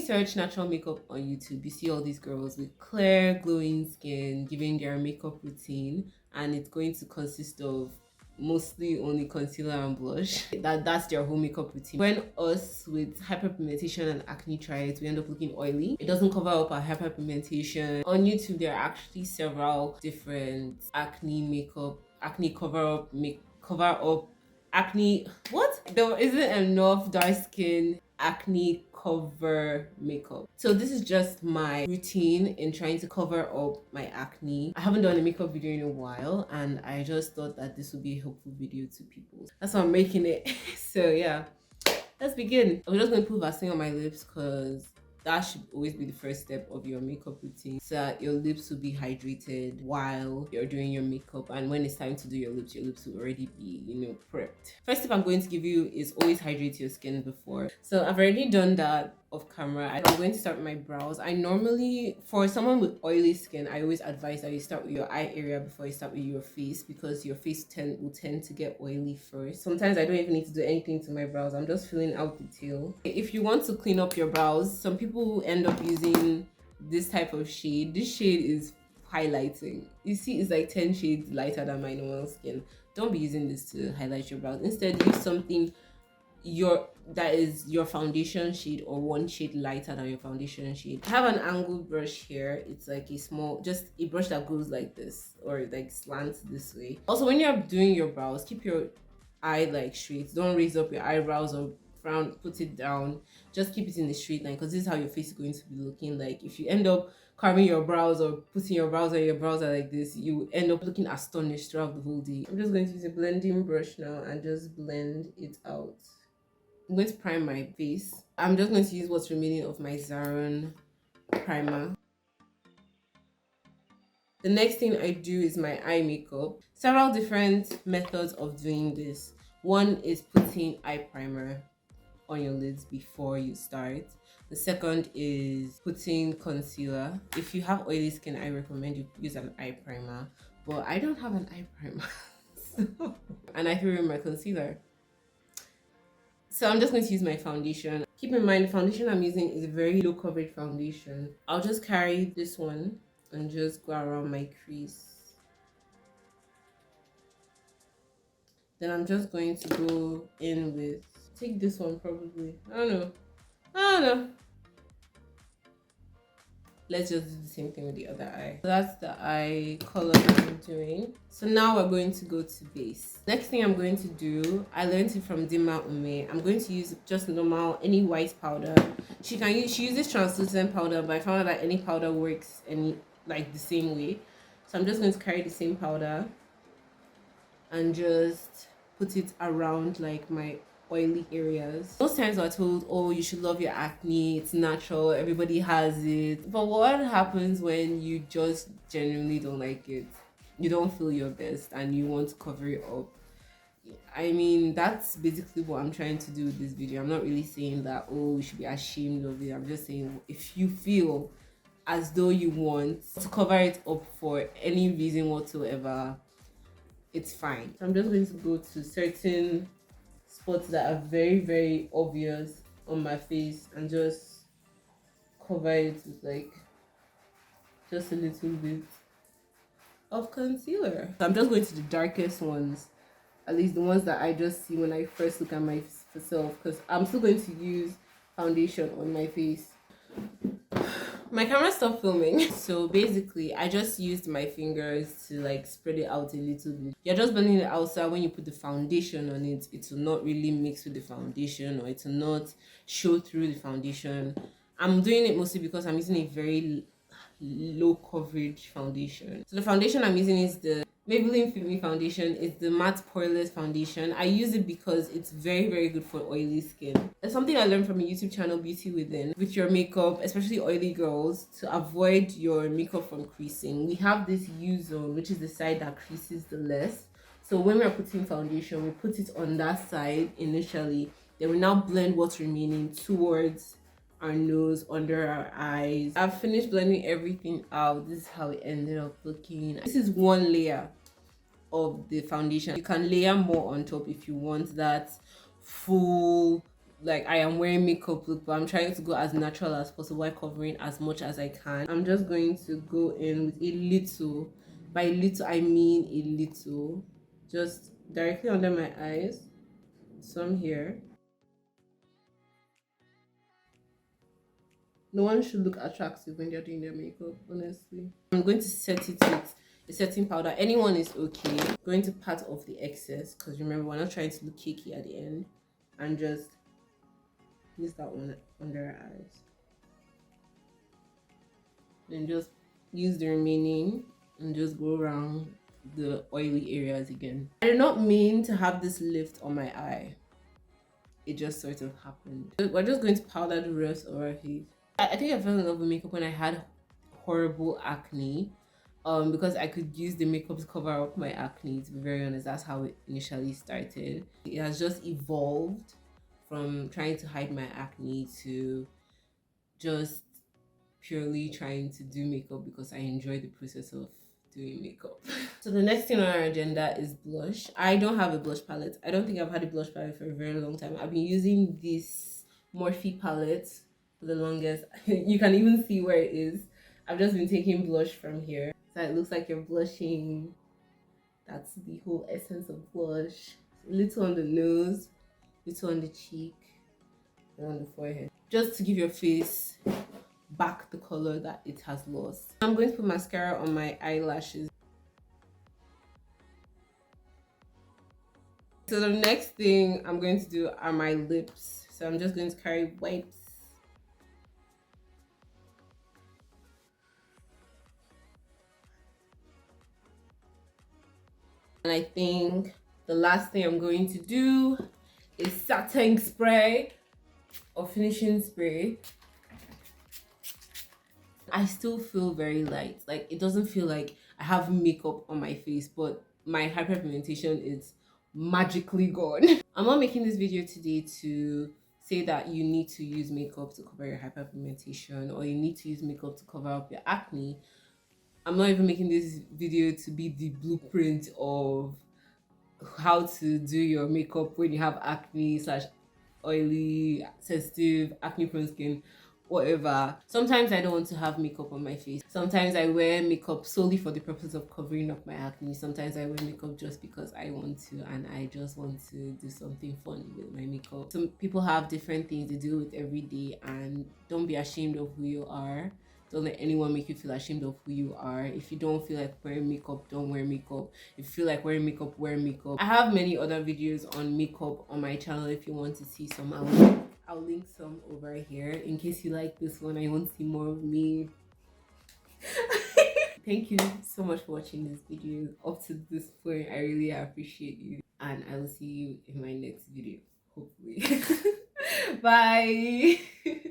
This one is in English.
search natural makeup on YouTube, you see all these girls with clear, glowing skin giving their makeup routine, and it's going to consist of mostly only concealer and blush. That's their whole makeup routine. When us with hyperpigmentation and acne try it, we end up looking oily. It doesn't cover up our hyperpigmentation. On YouTube, there are actually several different acne makeup, acne cover up acne. What? There isn't enough dark skin acne cover makeup. So this is just my routine in trying to cover up my acne. I haven't done a makeup video in a while, and I just thought that this would be a helpful video to people. That's why I'm making it. So yeah, let's begin. I'm just going to put Vaseline on my lips because that should always be the first step of your makeup routine, so that your lips will be hydrated while you're doing your makeup, and when it's time to do your lips will already be, prepped. First tip I'm going to give you is always hydrate your skin before. So I've already done that off camera. I'm going to start with my brows. I normally, for someone with oily skin, I always advise that you start with your eye area before you start with your face, because your face will tend to get oily first. Sometimes I don't even need to do anything to my brows. I'm just filling out the tail. If you want to clean up your brows, some people end up using this type of shade. This shade is highlighting. You see, it's like 10 shades lighter than my normal skin. Don't be using this to highlight your brows. Instead, use something that is your foundation shade or one shade lighter than your foundation shade. I have an angled brush here. It's like just a brush that goes like this, or like slants this way. Also, when you're doing your brows, keep your eye like straight. Don't raise up your eyebrows or frown, put it down. Just keep it in a straight line, because this is how your face is going to be looking like. If you end up carving your brows or putting your brows on your brows are like this, you end up looking astonished throughout the whole day. I'm just going to use a blending brush now and just blend it out. I'm going to prime my face. I'm just going to use what's remaining of my Zaron primer. The next thing I do is my eye makeup. Several different methods of doing this. One is putting eye primer on your lids before you start. The second is putting concealer. If you have oily skin, I recommend you use an eye primer, but I don't have an eye primer. And I threw in my concealer. So I'm just going to use my foundation. Keep in mind, the foundation I'm using is a very low coverage foundation. I'll just carry this one and just go around my crease. Then I'm just going to go in with, take this one probably. I don't know. Let's just do the same thing with the other eye. So that's the eye color I'm doing. So now we're going to go to base. Next thing I'm going to do, I learned it from Dima Ume. I'm going to use just normal, any white powder. She uses translucent powder, but I found out that any powder works the same way. So I'm just going to carry the same powder and just put it around like my oily areas. Most times we're told, oh, you should love your acne, it's natural, everybody has it. But what happens when you just genuinely don't like it? You don't feel your best and you want to cover it up. I mean, that's basically what I'm trying to do with this video. I'm not really saying that, oh, you should be ashamed of it. I'm just saying, if you feel as though you want to cover it up for any reason whatsoever, it's fine. So I'm just going to go to certain spots that are very, very obvious on my face and just cover it with like just a little bit of concealer. So I'm just going to the darkest ones, at least the ones that I just see when I first look at myself, because I'm still going to use foundation on my face. My camera stopped filming, so basically I just used my fingers to like spread it out a little bit. You're just blending it out, so when you put the foundation on it, it will not really mix with the foundation, or it will not show through the foundation. I'm doing it mostly because I'm using a very low coverage foundation. So the foundation I'm using is the Maybelline Fit Me foundation. It's the matte poreless foundation. I use it because it's very, very good for oily skin. It's something I learned from a YouTube channel, Beauty Within. With your makeup, especially oily girls, to avoid your makeup from creasing, we have this U-zone, which is the side that creases the less. So when we're putting foundation, we put it on that side initially. Then we now blend what's remaining towards our nose, under our eyes. I've finished blending everything out. This is how it ended up looking. This is one layer of the foundation. You can layer more on top if you want that full like I am wearing makeup look, but I'm trying to go as natural as possible while covering as much as I can. I'm just going to go in with a little, by little I mean a little, just directly under my eyes, some here. No one should look attractive when they're doing their makeup, honestly. I'm going to set it with a setting powder. Anyone is okay. I'm going to pat off the excess because remember, we're not trying to look cakey at the end. And just use that one under our eyes. Then just use the remaining and just go around the oily areas again. I did not mean to have this lift on my eye. It just sort of happened. We're just going to powder the rest of our face. I think I fell in love with makeup when I had horrible acne. Because I could use the makeup to cover up my acne. To be very honest, that's how it initially started. It has just evolved from trying to hide my acne to just purely trying to do makeup because I enjoy the process of doing makeup. So the next thing on our agenda is blush. I don't have a blush palette. I don't think I've had a blush palette for a very long time. I've been using this Morphe palette for the longest. You can even see where it is. I've just been taking blush from here. So it looks like you're blushing. That's the whole essence of blush. A little on the nose, little on the cheek, and on the forehead. Just to give your face back the color that it has lost. I'm going to put mascara on my eyelashes. So the next thing I'm going to do are my lips. So I'm just going to carry wipes. And I think the last thing I'm going to do is setting spray or finishing spray. I still feel very light. Like it doesn't feel like I have makeup on my face, but my hyperpigmentation is magically gone. I'm not making this video today to say that you need to use makeup to cover your hyperpigmentation or you need to use makeup to cover up your acne. I'm not even making this video to be the blueprint of how to do your makeup when you have acne slash oily, sensitive, acne prone skin, whatever. Sometimes I don't want to have makeup on my face. Sometimes I wear makeup solely for the purpose of covering up my acne. Sometimes I wear makeup just because I want to and I just want to do something fun with my makeup. Some people have different things they deal with every day, and don't be ashamed of who you are. Don't let anyone make you feel ashamed of who you are. If you don't feel like wearing makeup, don't wear makeup. If you feel like wearing makeup, wear makeup. I have many other videos on makeup on my channel if you want to see some. I'll link some over here in case you like this one and you want to see more of me. Thank you so much for watching this video up to this point. I really appreciate you, and I will see you in my next video, hopefully. Bye.